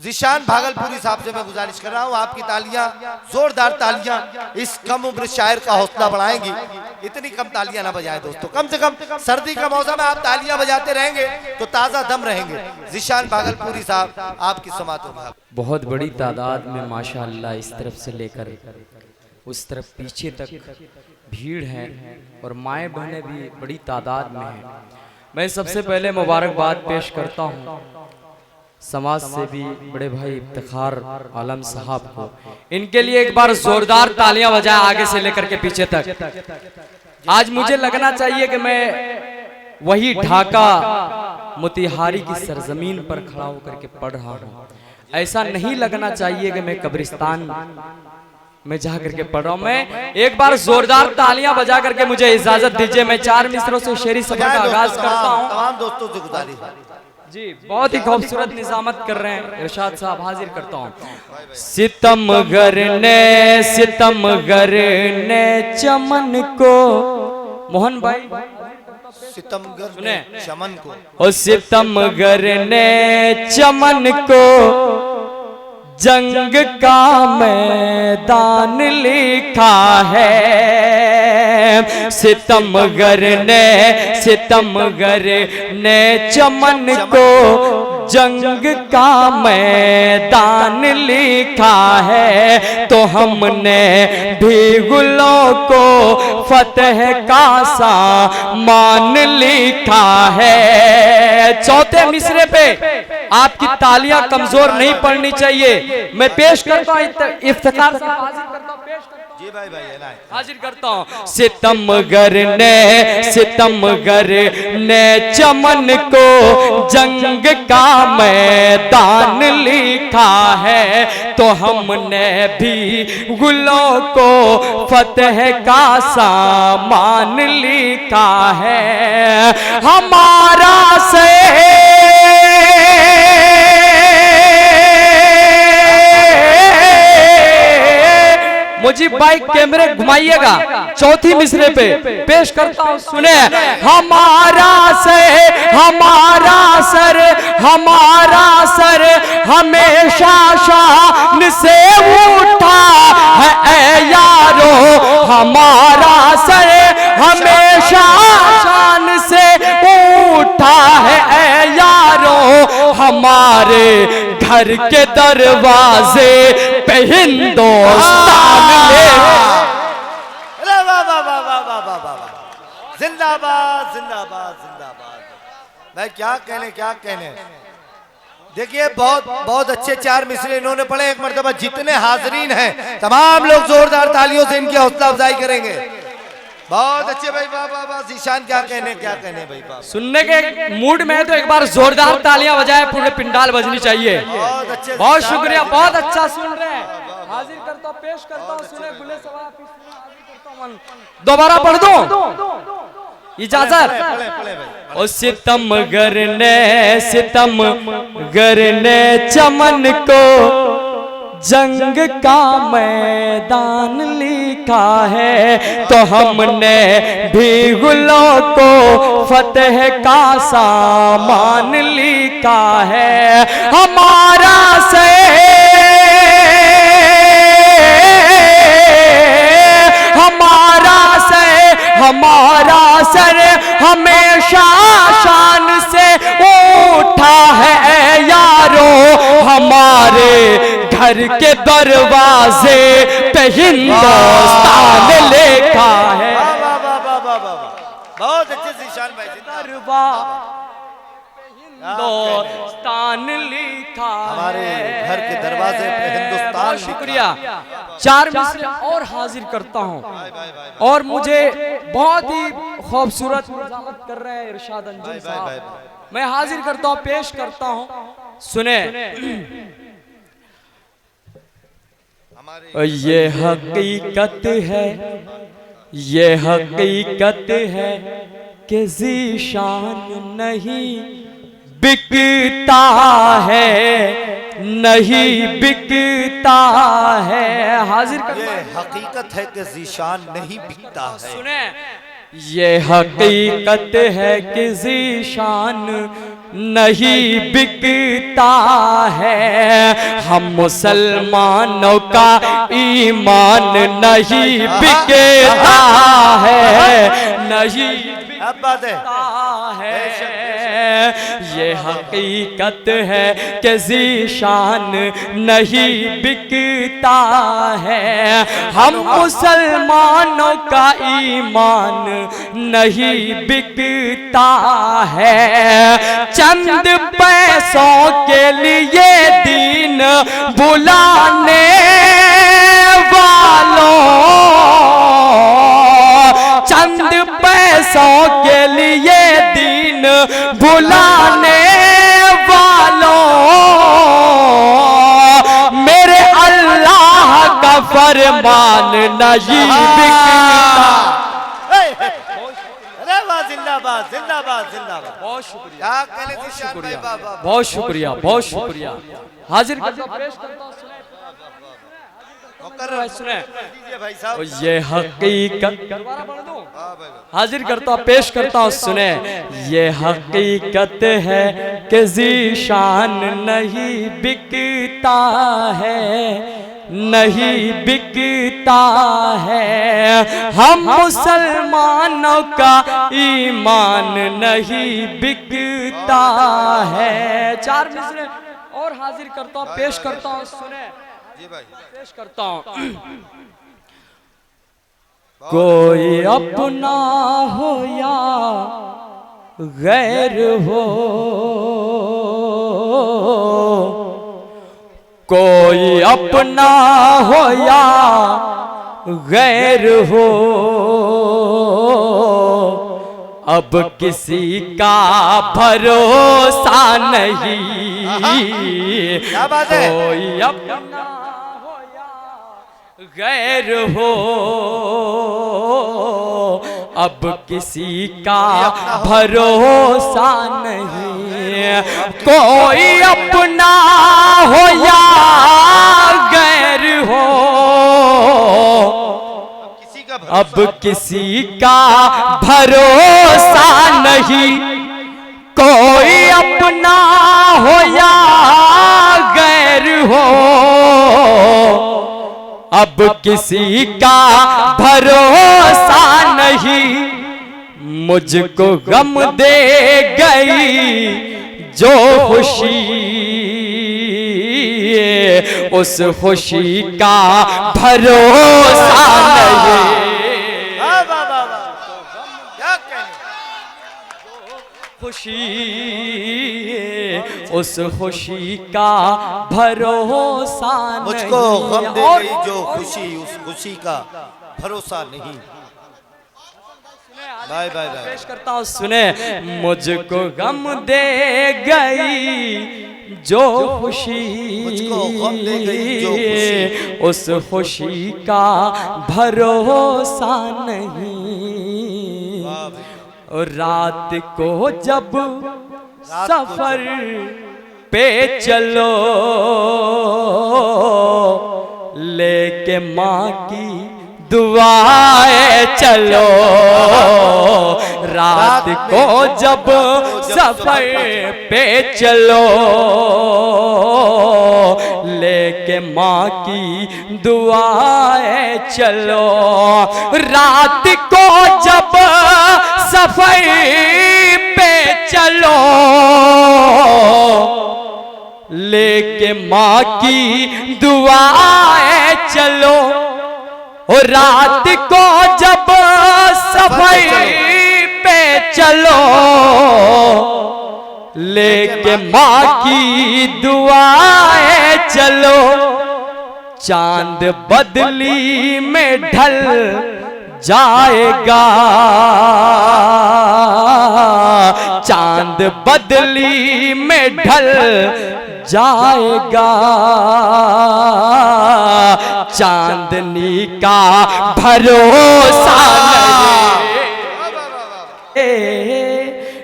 ज़ीशान भागलपुरी साहब से मैं गुजारिश कर रहा हूँ, आपकी तालियां, जोरदार तालियां इस कम उम्र शायर का हौसला बढ़ाएंगी। इतनी कम तालियां ना बजाएं दोस्तों, कम से कम सर्दी का मौसम है, आप तालियां बजाते रहेंगे तो ताज़ा दम रहेंगे। ज़ीशान भागलपुरी साहब आपकी समात होगा। बहुत बड़ी तादाद में माशाअल्लाह इस तरफ से लेकर उस तरफ पीछे तक भीड़ है और माए बहनें भी बड़ी तादाद में हैं। मैं सबसे पहले मुबारकबाद पेश करता हूँ समाज से भी बड़े भाई इफ्तिखार आलम साहब को। इनके लिए एक बार जोरदार तालियां बजाएं आगे से लेकर के पीछे तक। आज मुझे लगना चाहिए कि मैं वही ढाका मोतिहारी की सरजमीन पर खड़ा होकर के पढ़ रहा हूँ। ऐसा नहीं लगना चाहिए कि मैं कब्रिस्तान में जा करके पढ़ रहा हूँ। मैं एक बार जोरदार तालियां बजा करके मुझे इजाजत दीजिए। मैं 4 मिसरों से शेरी सफर का आगाज करता हूँ। तमाम दोस्तों से गुजारिश जी, बहुत ही खूबसूरत निजामत कर रहे हैं इरशाद साहब। हाजिर करता हूँ। सितमगर ने चमन को, मोहन भाई सितमगर ने चमन को, ओ सितमगर ने चमन को जंग का मैदान लिखा है। सितमगर ने चमन को जंग का मैदान लिखा है, तो हमने भी गुलों को फतह का सामान लिखा है। चौथे मिसरे पे आपकी तालियां कमजोर नहीं पड़नी चाहिए। मैं पेश करता हूँ इफ्तिखार से हाजिर करता हूँ, पेश करता हूँ। जी भाई हाजिर करता हूँ। सितमगर ने चमन को जंग का मैदान लिखा है, तो हमने भी गुलों को फतह का सामान लिखा है। हमारा से मुझीब भाई कैमरे घुमाइएगा। चौथी मिसरे पे पेश करता हूँ, सुने। हमारा सर हमेशा शान से उठा है ऐ यारो। हमारा सर हमेशा शान से उठा है ऐ यारो। हमारे घर के दरवाजे पे हिंदुस्तान ले। जिंदाबाद जिंदाबाद जिंदाबाद। भाई क्या कहने। देखिए बहुत अच्छे 4 मिसरे इन्होंने पढ़े। एक मर्तबा जितने हाजरीन हैं तमाम लोग जोरदार तालियों से इनकी हौसला अफजाई करेंगे। बहुत अच्छे भाई, वाह वाह वाह। ज़ीशान क्या कहने भाई, वाह। सुनने के मूड में है तो एक बार जोरदार तालियां बजाए, पूरे पिंडाल बजनी चाहिए। बहुत अच्छे, बहुत शुक्रिया, बहुत अच्छा सुन रहे हैं। हाजिर करता हूँ, पेश करता हूँ, सुने गुले सवार दोबारा पढ़ दो, इजाजत। ओ सितमगर ने चमन को जंग का मैदान लिखा है, तो हमने भी गुलों को फतह का सामान लिखा है। हमारा सर हमेशा शान से उठा है यारो। हमारे घर के दरवाजे पे हिंदुस्तान लिखा है। बहुत अच्छे ज़ीशान भाई, हिंदुस्तान लिखा हमारे घर के दरवाजे पे हिंदुस्तान। शुक्रिया। 4 मिसरे और हाजिर करता हूँ और मुझे बहुत ही खूबसूरत निजामत कर रहे हैं इरशाद अंजुम साहब। मैं हाजिर करता हूँ, पेश करता हूँ, सुने। ये हकीकत है कि ज़ीशान नहीं बिकता है। हाजिर कर। ये हकीकत है कि ज़ीशान नहीं बिकता है। सुने, ये हकीकत है कि ज़ीशान नहीं बिकता है, हम मुसलमानों का ईमान नहीं बिकता है, नहीं बिकता है। ये हकीकत है कि ज़ीशान नहीं बिकता है, हम मुसलमानों का ईमान नहीं बिकता है। चंद पैसों के लिए दीन बुलाने वालों, चंद पैसों के लिए दीन बुलाने वालों, मेरे अल्लाह का फरमान नहीं बिकता। जिंदाबाद जिंदाबाद जिंदाबाद। बहुत शुक्रिया, बहुत शुक्रिया, बहुत शुक्रिया, बहुत शुक्रिया। हाजिर करता पेश करता हूं, सुने भाई साहब। ये हकीकत हाजिर करता पेश करता हूं, सुने। ये हकीकत है कि ज़ीशान नहीं बिकता है, नहीं बिकता है, हम मुसलमानों का ईमान नहीं बिकता है। चार मिसरे और हाजिर करता हूं, पेश करता हूं, सुने जी भाई, पेश करता हूं। कोई अपना हो या गैर हो, कोई अपना हो या गैर हो, अब किसी का भरोसा नहीं, क्या बात है? कोई अपना हो या गैर हो, अब किसी का भरोसा नहीं, कोई अपना हो या गैर हो, अब किसी का भरोसा नहीं, कोई अपना हो या गैर हो, अब किसी का भरोसा नहीं। मुझको गम दे गई जो खुशी, उस खुशी का भरोसा नहीं। खुशी, उस खुशी का भरोसा नहीं। मुझको गम दे गई जो खुशी, उस खुशी का भरोसा नहीं। Bye bye bye. पेश करता हूँ, सुने। मुझको गम दे गई जो खुशी, मुझको गम दे गई जो खुशी, उस खुशी का भरोसा नहीं। और रात को जब सफर पे चलो, लेके माँ की दुआएं चलो, रात को जब सफर पे चलो, लेके माँ की दुआएं चलो, रात को जब सफर पे चलो, लेके माँ की दुआएं चलो, और रात को जब सफर पे चलो, लेके माँ की दुआएं चलो, चांद बदली में ढल जाएगा, चांद बदली में ढल जाएगा, चांदनी का भरोसा नहीं।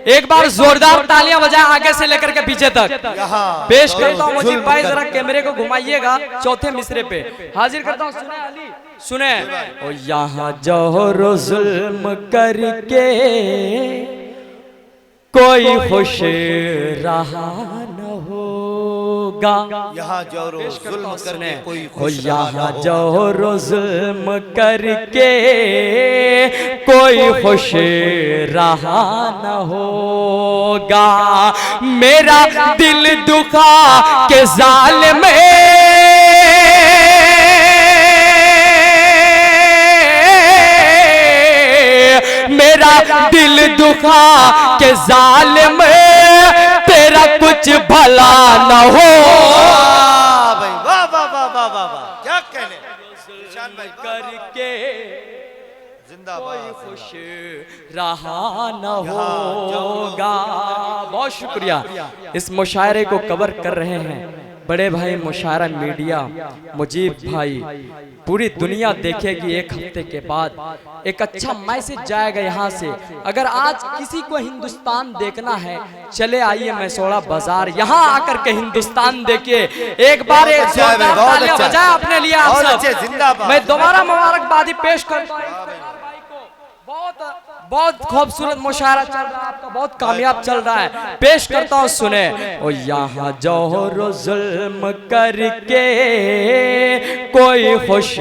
एक बार जोरदार तालियां बजाएं आगे से लेकर के पीछे तक। यहाँ पेश करता हूँ मुझे भाई, जरा कैमरे को घुमाइएगा चौथे मिसरे पे। हाजिर करता हूँ, सुने अली सुने। ओ यहाँ जोहरो जुल्म करके कोई खुश रहा न होगा। यहाँ जोरो जुल्म करके कोई ओ खुश यहाँ जोहरो जुल्म करके कोई खुश रहा न होगा। मेरा दिल दुखा के जालिम मेरा दिल दुखा के जालिम तेरा कुछ भला न हो। भाई वाह वाह वाह वाह वाह वाह, क्या कहने निशान भाई करके जिंदाबाद। खुश रहा न होगा। बहुत शुक्रिया। इस मुशायरे को कवर कर रहे हैं बड़े भाई मुशायरा मीडिया मुजीब भाई। पूरी दुनिया देखेगी एक हफ्ते के बाद, एक अच्छा मैसेज जाएगा यहाँ से। अगर आज किसी को हिंदुस्तान देखना है, चले आइए मैसोड़ा बाजार, यहाँ आकर के हिंदुस्तान देखिए। एक बार एक जोरदार तालियां बजाएं अपने लिए आप सब। जिंदाबाद। मैं दोबारा मुबारकबादी पेश करता हूँ। बहुत खूबसूरत मुशायरा चल रहा है आपका, बहुत कामयाब चल रहा है। पेश करता हूँ, सुने। ओ यहाँ जोहरो जुल्म करके कोई खुश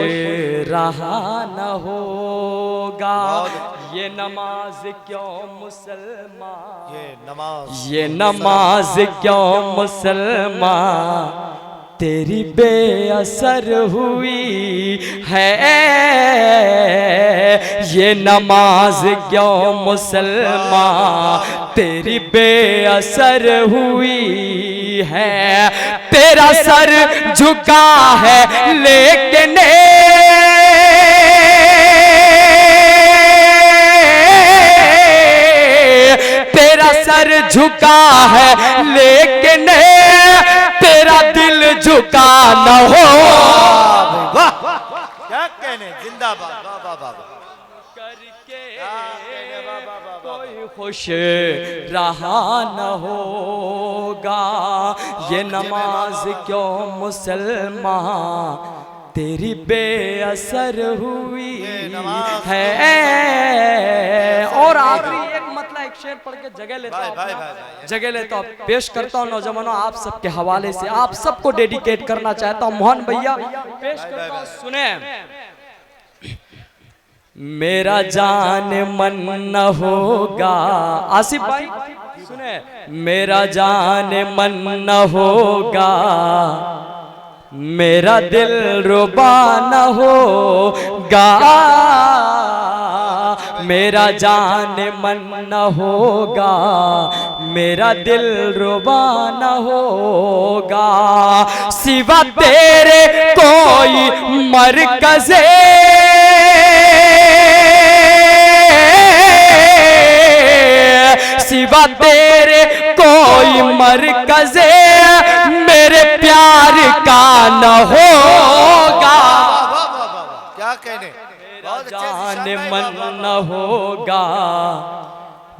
रहा न होगा। ये नमाज क्यों मुसलमान, ये नमाज क्यों मुसलमान तेरी बेअसर हुई है। ये नमाज क्यों मुसलमान तेरी बेअसर हुई है। तेरा सर झुका है लेकिन तेरा सर झुका है लेकिन तेरा दिल झुका न हो। वाह क्या कहने, जिंदाबाद वाह वाह वाह करके कोई खुश रहा न होगा। ये नमाज क्यों मुसलमान तेरी बेअसर हुई है। और आखिरी एक मतलब एक शेर पढ़ के जगह लेता हूँ, जगह लेता हूँ। पेश करता हूँ नौजवानों आप सबके हवाले से, आप सबको डेडिकेट करना चाहता हूँ। मोहन भैया पेश करता हूँ, सुने। मेरा जान मन न होगा, आसिफ भाई सुने। मेरा जान मन न होगा, मेरा दिल रुबा न होगा। मेरा जान मन न होगा, मेरा दिल रुबा न होगा। सिवा तेरे कोई मरकज़े सिवा तेरे कोई मरकज़े मेरे प्यार का न होगा। क्या कहने, जान मन न होगा,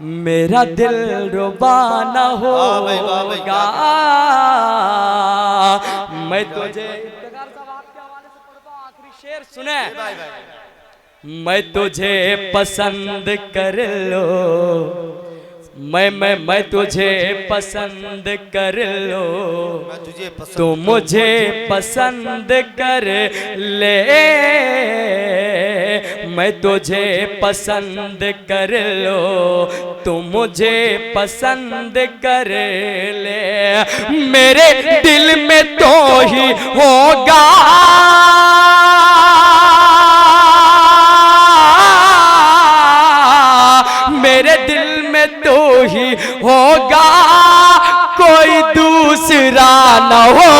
मेरा दिल रुबा न होगा। मैं तुझे आखिरी शेर सुने। मैं तुझे पसंद कर लो, मैं तुझे पसंद कर लो, तू मुझे पसंद कर ले। मैं तुझे पसंद कर लो, तू मुझे पसंद कर ले। मेरे दिल में तो ही होगा, मेरे दिल में तो ही होगा, कोई दूसरा न हो।